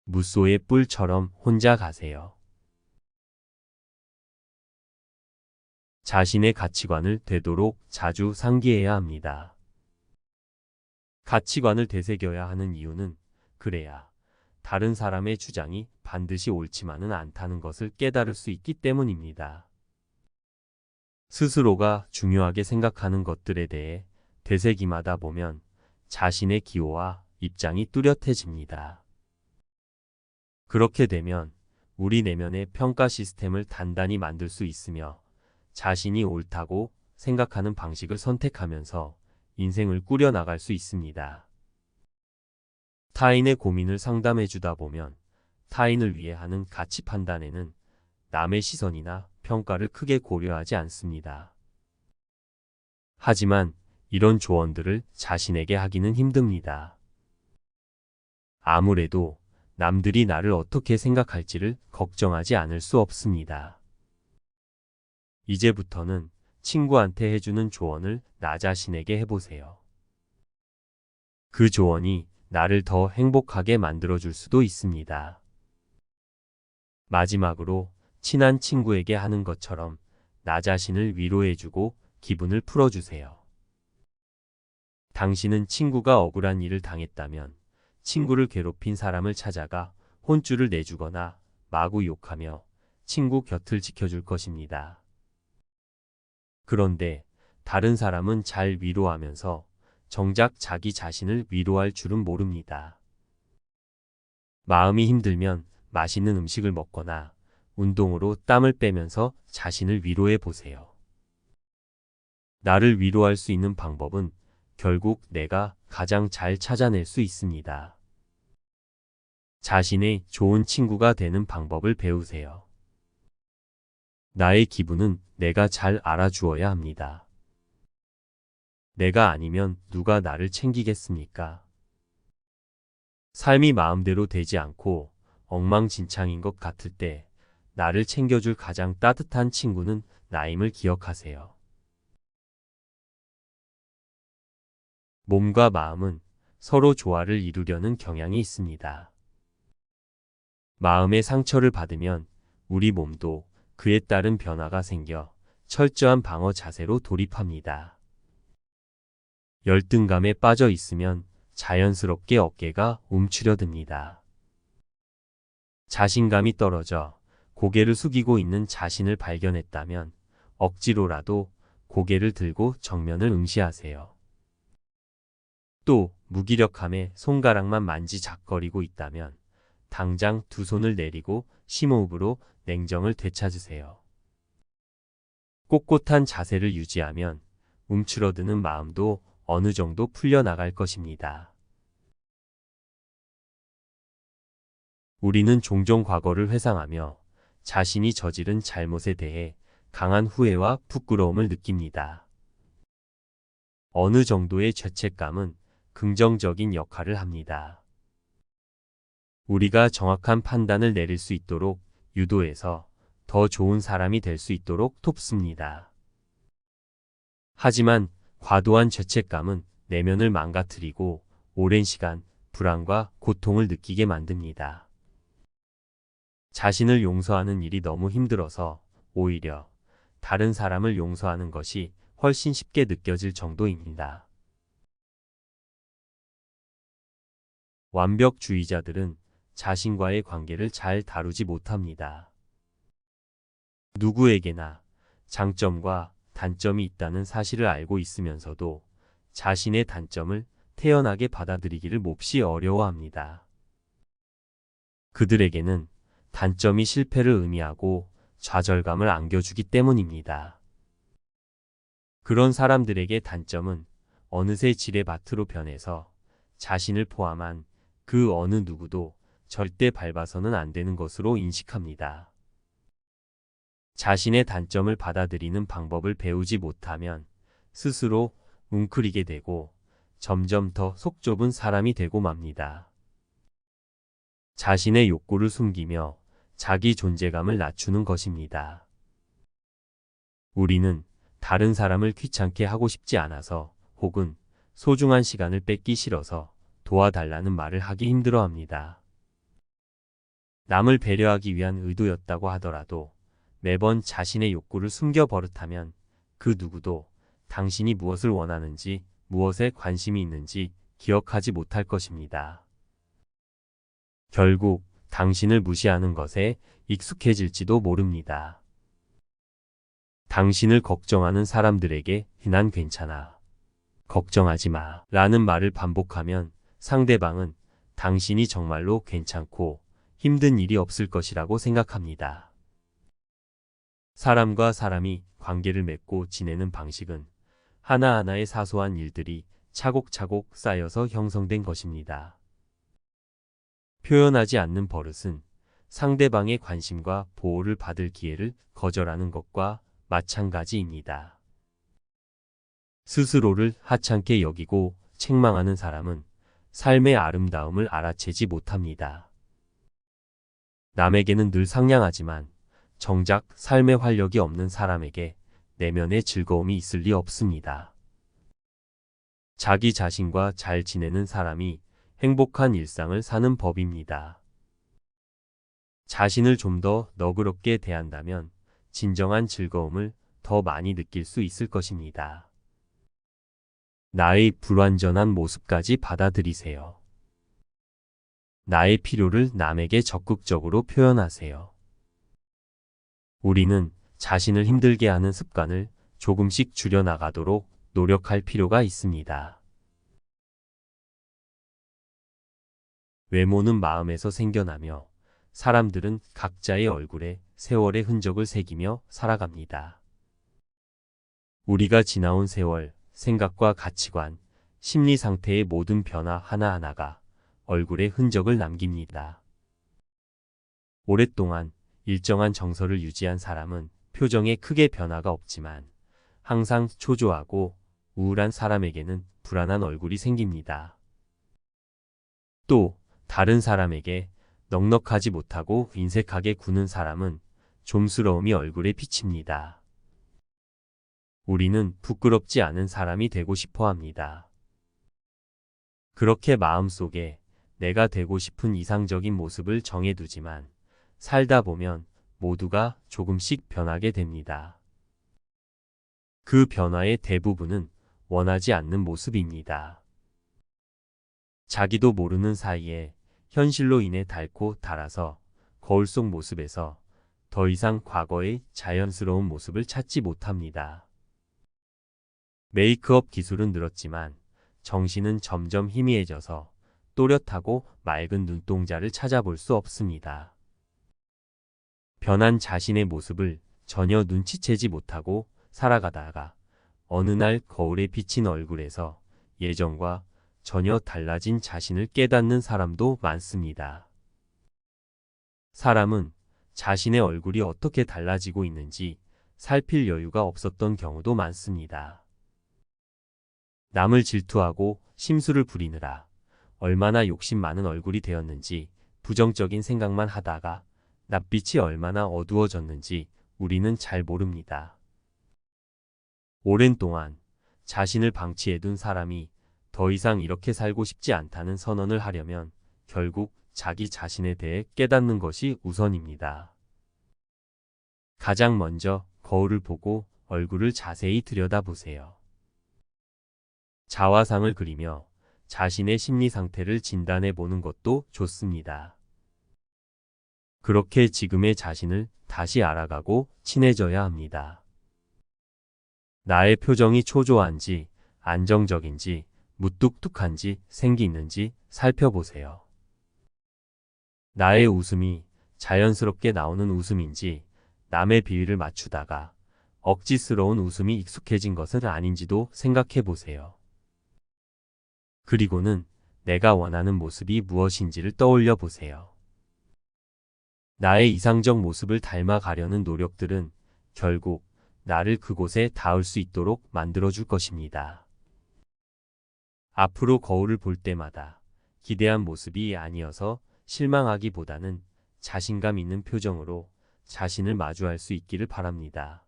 무소의 뿔처럼 혼자 가세요. 자신의 가치관을 되도록 자주 상기해야 합니다. 가치관을 되새겨야 하는 이유는 그래야 다른 사람의 주장이 반드시 옳지만은 않다는 것을 깨달을 수 있기 때문입니다. 스스로가 중요하게 생각하는 것들에 대해 되새김하다 보면 자신의 기호와 입장이 뚜렷해집니다. 그렇게 되면 우리 내면의 평가 시스템을 단단히 만들 수 있으며 자신이 옳다고 생각하는 방식을 선택하면서 인생을 꾸려나갈 수 있습니다. 타인의 고민을 상담해 주다 보면 타인을 위해 하는 가치 판단에는 남의 시선이나 평가를 크게 고려하지 않습니다. 하지만 이런 조언들을 자신에게 하기는 힘듭니다. 아무래도 남들이 나를 어떻게 생각할지를 걱정하지 않을 수 없습니다. 이제부터는 친구한테 해주는 조언을 나 자신에게 해보세요. 그 조언이 나를 더 행복하게 만들어줄 수도 있습니다. 마지막으로 친한 친구에게 하는 것처럼 나 자신을 위로해주고 기분을 풀어주세요. 당신은 친구가 억울한 일을 당했다면 친구를 괴롭힌 사람을 찾아가 혼쭐을 내주거나 마구 욕하며 친구 곁을 지켜줄 것입니다. 그런데 다른 사람은 잘 위로하면서 정작 자기 자신을 위로할 줄은 모릅니다. 마음이 힘들면 맛있는 음식을 먹거나 운동으로 땀을 빼면서 자신을 위로해 보세요. 나를 위로할 수 있는 방법은 결국 내가 가장 잘 찾아낼 수 있습니다. 자신의 좋은 친구가 되는 방법을 배우세요. 나의 기분은 내가 잘 알아주어야 합니다. 내가 아니면 누가 나를 챙기겠습니까? 삶이 마음대로 되지 않고 엉망진창인 것 같을 때 나를 챙겨줄 가장 따뜻한 친구는 나임을 기억하세요. 몸과 마음은 서로 조화를 이루려는 경향이 있습니다. 마음의 상처를 받으면 우리 몸도 그에 따른 변화가 생겨 철저한 방어 자세로 돌입합니다. 열등감에 빠져 있으면 자연스럽게 어깨가 움츠려듭니다. 자신감이 떨어져 고개를 숙이고 있는 자신을 발견했다면 억지로라도 고개를 들고 정면을 응시하세요. 또 무기력함에 손가락만 만지작거리고 있다면 당장 두 손을 내리고 심호흡으로 냉정을 되찾으세요. 꼿꼿한 자세를 유지하면 움츠러드는 마음도 어느 정도 풀려나갈 것입니다. 우리는 종종 과거를 회상하며 자신이 저지른 잘못에 대해 강한 후회와 부끄러움을 느낍니다. 어느 정도의 죄책감은 긍정적인 역할을 합니다. 우리가 정확한 판단을 내릴 수 있도록 유도해서 더 좋은 사람이 될 수 있도록 돕습니다. 하지만 과도한 죄책감은 내면을 망가뜨리고 오랜 시간 불안과 고통을 느끼게 만듭니다. 자신을 용서하는 일이 너무 힘들어서 오히려 다른 사람을 용서하는 것이 훨씬 쉽게 느껴질 정도입니다. 완벽주의자들은 자신과의 관계를 잘 다루지 못합니다. 누구에게나 장점과 단점이 있다는 사실을 알고 있으면서도 자신의 단점을 태연하게 받아들이기를 몹시 어려워합니다. 그들에게는 단점이 실패를 의미하고 좌절감을 안겨주기 때문입니다. 그런 사람들에게 단점은 어느새 지뢰밭으로 변해서 자신을 포함한 그 어느 누구도 절대 밟아서는 안 되는 것으로 인식합니다. 자신의 단점을 받아들이는 방법을 배우지 못하면 스스로 웅크리게 되고 점점 더 속 좁은 사람이 되고 맙니다. 자신의 욕구를 숨기며 자기 존재감을 낮추는 것입니다. 우리는 다른 사람을 귀찮게 하고 싶지 않아서 혹은 소중한 시간을 뺏기 싫어서 도와달라는 말을 하기 힘들어합니다. 남을 배려하기 위한 의도였다고 하더라도 매번 자신의 욕구를 숨겨 버릇하면 그 누구도 당신이 무엇을 원하는지, 무엇에 관심이 있는지 기억하지 못할 것입니다. 결국 당신을 무시하는 것에 익숙해질지도 모릅니다. 당신을 걱정하는 사람들에게 난 괜찮아, 걱정하지 마 라는 말을 반복하면 상대방은 당신이 정말로 괜찮고 힘든 일이 없을 것이라고 생각합니다. 사람과 사람이 관계를 맺고 지내는 방식은 하나하나의 사소한 일들이 차곡차곡 쌓여서 형성된 것입니다. 표현하지 않는 버릇은 상대방의 관심과 보호를 받을 기회를 거절하는 것과 마찬가지입니다. 스스로를 하찮게 여기고 책망하는 사람은 삶의 아름다움을 알아채지 못합니다. 남에게는 늘 상냥하지만 정작 삶의 활력이 없는 사람에게 내면의 즐거움이 있을 리 없습니다. 자기 자신과 잘 지내는 사람이 행복한 일상을 사는 법입니다. 자신을 좀 더 너그럽게 대한다면 진정한 즐거움을 더 많이 느낄 수 있을 것입니다. 나의 불완전한 모습까지 받아들이세요. 나의 필요를 남에게 적극적으로 표현하세요. 우리는 자신을 힘들게 하는 습관을 조금씩 줄여나가도록 노력할 필요가 있습니다. 외모는 마음에서 생겨나며 사람들은 각자의 얼굴에 세월의 흔적을 새기며 살아갑니다. 우리가 지나온 세월, 생각과 가치관, 심리 상태의 모든 변화 하나하나가 얼굴에 흔적을 남깁니다. 오랫동안 일정한 정서를 유지한 사람은 표정에 크게 변화가 없지만 항상 초조하고 우울한 사람에게는 불안한 얼굴이 생깁니다. 또 다른 사람에게 넉넉하지 못하고 인색하게 구는 사람은 좀스러움이 얼굴에 비칩니다. 우리는 부끄럽지 않은 사람이 되고 싶어 합니다. 그렇게 마음속에 내가 되고 싶은 이상적인 모습을 정해두지만 살다 보면 모두가 조금씩 변하게 됩니다. 그 변화의 대부분은 원하지 않는 모습입니다. 자기도 모르는 사이에 현실로 인해 닳고 닳아서 거울 속 모습에서 더 이상 과거의 자연스러운 모습을 찾지 못합니다. 메이크업 기술은 늘었지만 정신은 점점 희미해져서 또렷하고 맑은 눈동자를 찾아볼 수 없습니다. 변한 자신의 모습을 전혀 눈치채지 못하고 살아가다가 어느 날 거울에 비친 얼굴에서 예전과 전혀 달라진 자신을 깨닫는 사람도 많습니다. 사람은 자신의 얼굴이 어떻게 달라지고 있는지 살필 여유가 없었던 경우도 많습니다. 남을 질투하고 심술을 부리느라 얼마나 욕심 많은 얼굴이 되었는지 부정적인 생각만 하다가 낯빛이 얼마나 어두워졌는지 우리는 잘 모릅니다. 오랜 동안 자신을 방치해둔 사람이 더 이상 이렇게 살고 싶지 않다는 선언을 하려면 결국 자기 자신에 대해 깨닫는 것이 우선입니다. 가장 먼저 거울을 보고 얼굴을 자세히 들여다보세요. 자화상을 그리며 자신의 심리 상태를 진단해 보는 것도 좋습니다. 그렇게 지금의 자신을 다시 알아가고 친해져야 합니다. 나의 표정이 초조한지, 안정적인지, 무뚝뚝한지, 생기 있는지 살펴보세요. 나의 웃음이 자연스럽게 나오는 웃음인지, 남의 비위를 맞추다가 억지스러운 웃음이 익숙해진 것은 아닌지도 생각해 보세요. 그리고는 내가 원하는 모습이 무엇인지를 떠올려 보세요. 나의 이상적 모습을 닮아가려는 노력들은 결국 나를 그곳에 닿을 수 있도록 만들어줄 것입니다. 앞으로 거울을 볼 때마다 기대한 모습이 아니어서 실망하기보다는 자신감 있는 표정으로 자신을 마주할 수 있기를 바랍니다.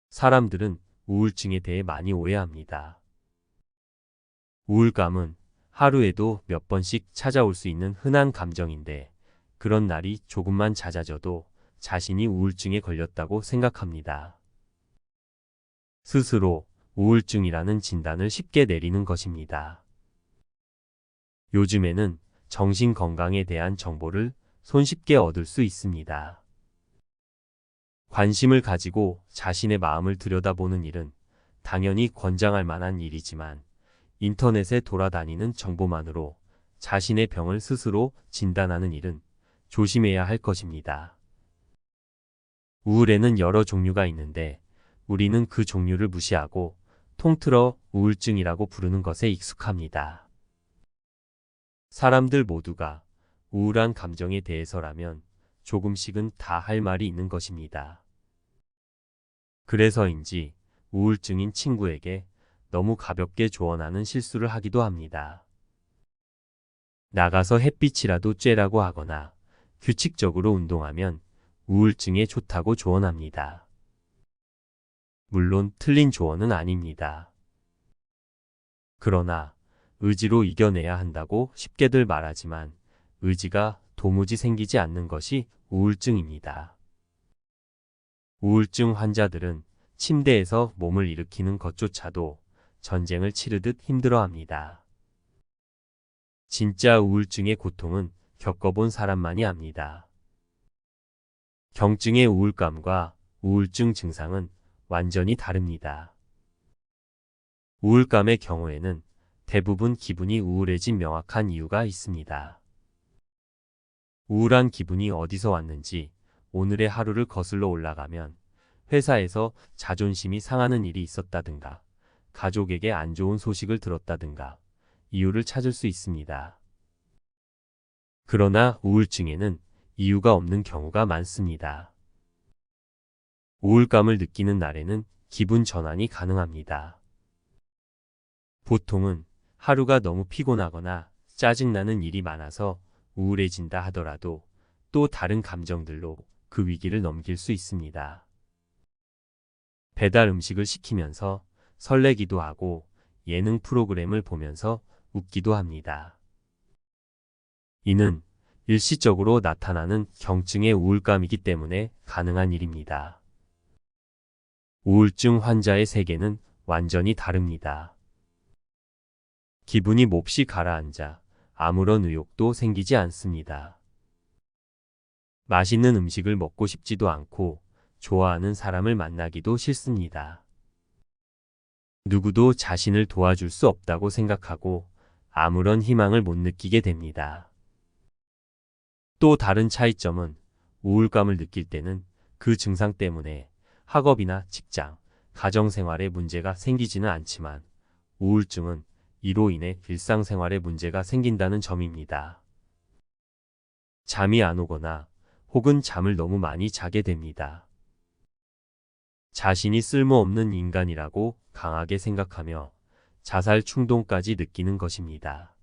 사람들은 우울증에 대해 많이 오해합니다. 우울감은 하루에도 몇 번씩 찾아올 수 있는 흔한 감정인데 그런 날이 조금만 잦아져도 자신이 우울증에 걸렸다고 생각합니다. 스스로 우울증이라는 진단을 쉽게 내리는 것입니다. 요즘에는 정신 건강에 대한 정보를 손쉽게 얻을 수 있습니다. 관심을 가지고 자신의 마음을 들여다보는 일은 당연히 권장할 만한 일이지만 인터넷에 돌아다니는 정보만으로 자신의 병을 스스로 진단하는 일은 조심해야 할 것입니다. 우울에는 여러 종류가 있는데 우리는 그 종류를 무시하고 통틀어 우울증이라고 부르는 것에 익숙합니다. 사람들 모두가 우울한 감정에 대해서라면 조금씩은 다 할 말이 있는 것입니다. 그래서인지 우울증인 친구에게 너무 가볍게 조언하는 실수를 하기도 합니다. 나가서 햇빛이라도 쬐라고 하거나 규칙적으로 운동하면 우울증에 좋다고 조언합니다. 물론 틀린 조언은 아닙니다. 그러나 의지로 이겨내야 한다고 쉽게들 말하지만 의지가 도무지 생기지 않는 것이 우울증입니다. 우울증 환자들은 침대에서 몸을 일으키는 것조차도 전쟁을 치르듯 힘들어합니다. 진짜 우울증의 고통은 겪어본 사람만이 압니다. 경증의 우울감과 우울증 증상은 완전히 다릅니다. 우울감의 경우에는 대부분 기분이 우울해진 명확한 이유가 있습니다. 우울한 기분이 어디서 왔는지 오늘의 하루를 거슬러 올라가면 회사에서 자존심이 상하는 일이 있었다든가 가족에게 안 좋은 소식을 들었다든가 이유를 찾을 수 있습니다. 그러나 우울증에는 이유가 없는 경우가 많습니다. 우울감을 느끼는 날에는 기분 전환이 가능합니다. 보통은 하루가 너무 피곤하거나 짜증나는 일이 많아서 우울해진다 하더라도 또 다른 감정들로 그 위기를 넘길 수 있습니다. 배달 음식을 시키면서 설레기도 하고 예능 프로그램을 보면서 웃기도 합니다. 이는 일시적으로 나타나는 경증의 우울감이기 때문에 가능한 일입니다. 우울증 환자의 세계는 완전히 다릅니다. 기분이 몹시 가라앉아 아무런 의욕도 생기지 않습니다. 맛있는 음식을 먹고 싶지도 않고 좋아하는 사람을 만나기도 싫습니다. 누구도 자신을 도와줄 수 없다고 생각하고 아무런 희망을 못 느끼게 됩니다. 또 다른 차이점은 우울감을 느낄 때는 그 증상 때문에 학업이나 직장, 가정생활에 문제가 생기지는 않지만 우울증은 이로 인해 일상생활에 문제가 생긴다는 점입니다. 잠이 안 오거나 혹은 잠을 너무 많이 자게 됩니다. 자신이 쓸모없는 인간이라고 강하게 생각하며 자살 충동까지 느끼는 것입니다.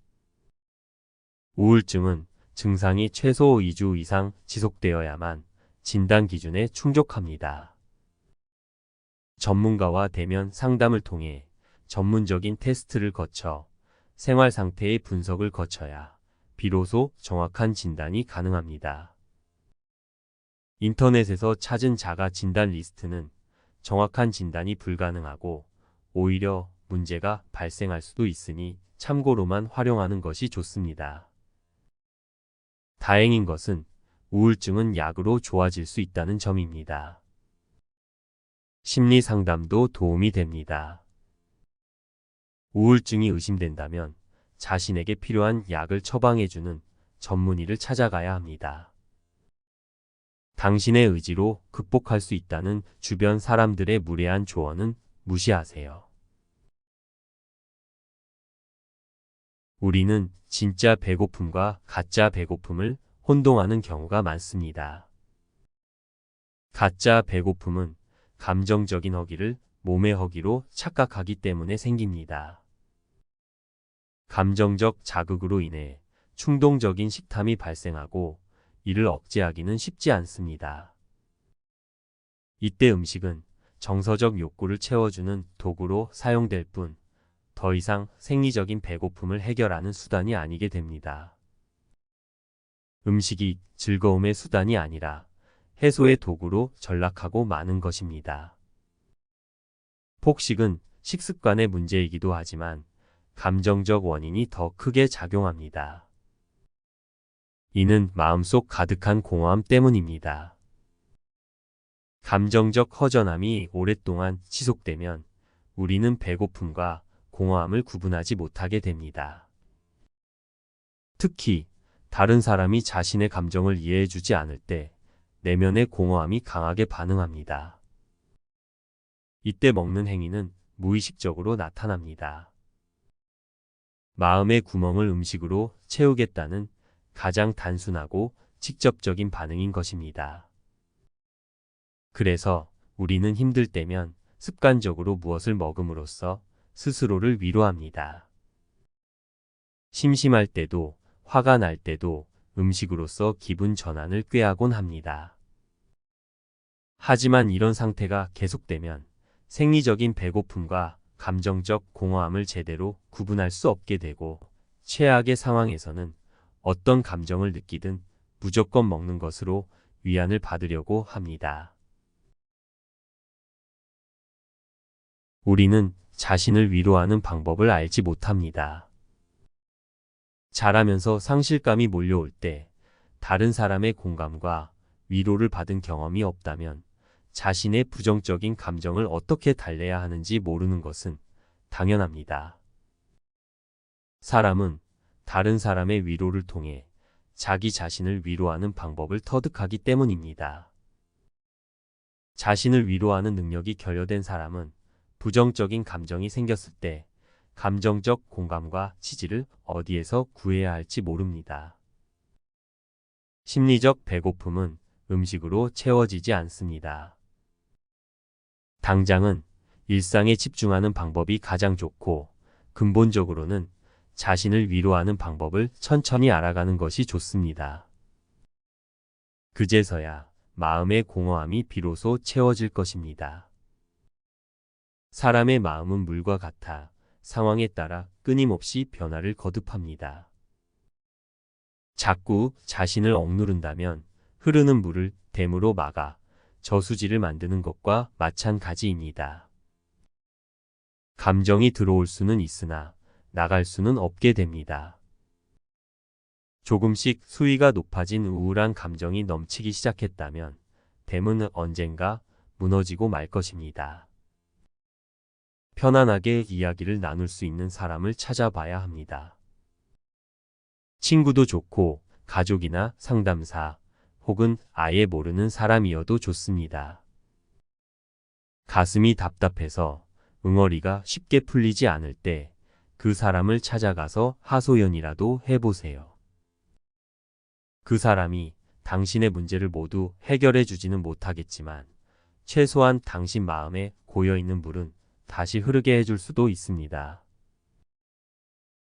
우울증은 증상이 최소 2주 이상 지속되어야만 진단 기준에 충족합니다. 전문가와 대면 상담을 통해 전문적인 테스트를 거쳐 생활 상태의 분석을 거쳐야 비로소 정확한 진단이 가능합니다. 인터넷에서 찾은 자가 진단 리스트는 정확한 진단이 불가능하고 오히려 문제가 발생할 수도 있으니 참고로만 활용하는 것이 좋습니다. 다행인 것은 우울증은 약으로 좋아질 수 있다는 점입니다. 심리 상담도 도움이 됩니다. 우울증이 의심된다면 자신에게 필요한 약을 처방해주는 전문의를 찾아가야 합니다. 당신의 의지로 극복할 수 있다는 주변 사람들의 무례한 조언은 무시하세요. 우리는 진짜 배고픔과 가짜 배고픔을 혼동하는 경우가 많습니다. 가짜 배고픔은 감정적인 허기를 몸의 허기로 착각하기 때문에 생깁니다. 감정적 자극으로 인해 충동적인 식탐이 발생하고 이를 억제하기는 쉽지 않습니다. 이때 음식은 정서적 욕구를 채워주는 도구로 사용될 뿐 더 이상 생리적인 배고픔을 해결하는 수단이 아니게 됩니다. 음식이 즐거움의 수단이 아니라 해소의 도구로 전락하고 마는 것입니다. 폭식은 식습관의 문제이기도 하지만 감정적 원인이 더 크게 작용합니다. 이는 마음속 가득한 공허함 때문입니다. 감정적 허전함이 오랫동안 지속되면 우리는 배고픔과 공허함을 구분하지 못하게 됩니다. 특히 다른 사람이 자신의 감정을 이해해주지 않을 때 내면의 공허함이 강하게 반응합니다. 이때 먹는 행위는 무의식적으로 나타납니다. 마음의 구멍을 음식으로 채우겠다는 가장 단순하고 직접적인 반응인 것입니다. 그래서 우리는 힘들 때면 습관적으로 무엇을 먹음으로써 스스로를 위로합니다. 심심할 때도 화가 날 때도 음식으로써 기분 전환을 꾀하곤 합니다. 하지만 이런 상태가 계속되면 생리적인 배고픔과 감정적 공허함을 제대로 구분할 수 없게 되고 최악의 상황에서는 어떤 감정을 느끼든 무조건 먹는 것으로 위안을 받으려고 합니다. 우리는 자신을 위로하는 방법을 알지 못합니다. 자라면서 상실감이 몰려올 때 다른 사람의 공감과 위로를 받은 경험이 없다면 자신의 부정적인 감정을 어떻게 달래야 하는지 모르는 것은 당연합니다. 사람은 다른 사람의 위로를 통해 자기 자신을 위로하는 방법을 터득하기 때문입니다. 자신을 위로하는 능력이 결여된 사람은 부정적인 감정이 생겼을 때 감정적 공감과 지지를 어디에서 구해야 할지 모릅니다. 심리적 배고픔은 음식으로 채워지지 않습니다. 당장은 일상에 집중하는 방법이 가장 좋고 근본적으로는 자신을 위로하는 방법을 천천히 알아가는 것이 좋습니다. 그제서야 마음의 공허함이 비로소 채워질 것입니다. 사람의 마음은 물과 같아 상황에 따라 끊임없이 변화를 거듭합니다. 자꾸 자신을 억누른다면 흐르는 물을 댐으로 막아 저수지를 만드는 것과 마찬가지입니다. 감정이 들어올 수는 있으나 나갈 수는 없게 됩니다. 조금씩 수위가 높아진 우울한 감정이 넘치기 시작했다면 댐은 언젠가 무너지고 말 것입니다. 편안하게 이야기를 나눌 수 있는 사람을 찾아봐야 합니다. 친구도 좋고 가족이나 상담사 혹은 아예 모르는 사람이어도 좋습니다. 가슴이 답답해서 응어리가 쉽게 풀리지 않을 때 그 사람을 찾아가서 하소연이라도 해보세요. 그 사람이 당신의 문제를 모두 해결해 주지는 못하겠지만 최소한 당신 마음에 고여있는 물은 다시 흐르게 해줄 수도 있습니다.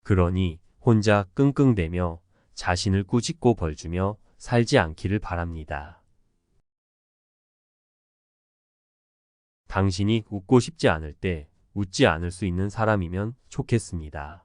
그러니 혼자 끙끙대며 자신을 꾸짖고 벌주며 살지 않기를 바랍니다. 당신이 웃고 싶지 않을 때 웃지 않을 수 있는 사람이면 좋겠습니다.